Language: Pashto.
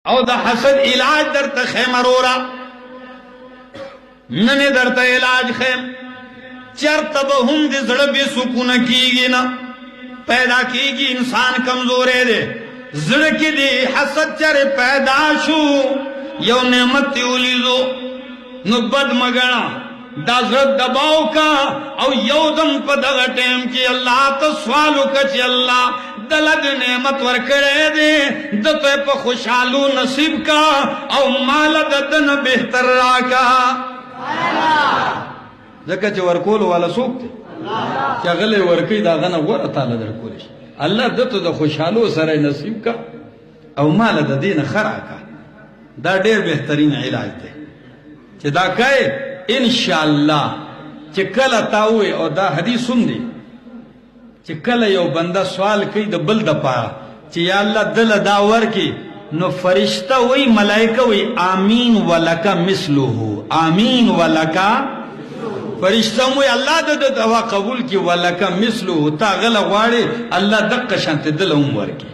او دا حسد علاج در تخیم رورا ننی در تا علاج خیم چر تب هم دی زڑ بے سکون کیگی نا پیدا کیگی انسان کمزورے دے زڑ کی دی حسد چر پیدا شو یو نعمت تیولیزو نو بد مگنا دا زڑ دباو کا او یو دم پا دغا ٹیم کی اللہ تا سوالو کا چی اللہ دلد نعمت ورکڑے دے دتوے پا خوشحالو نصیب کا او مالد دن بہتر راکا ذکر چی ورکولو والا سوک تے چی غلی ورکی دا غنا ورطالا در کولش اللہ دتو دا خوشحالو سر نصیب کا او مالد دین خراکا دا دیر بہترین علاج دے چی دا کئے انشاءاللہ چی کل تاوے او دا حدیث سن دی چی کل یو بندہ سوال کئی دا بل دا پا چی یا اللہ دل داور کی نو فرشتہ وی ملائکہ وی آمین ولکا مثلوہو آمین ولکا فرشتہ وی اللہ دا دعا قبول کی ولکا مثلوہو تا غل غواری اللہ دقا شانت دل امور کی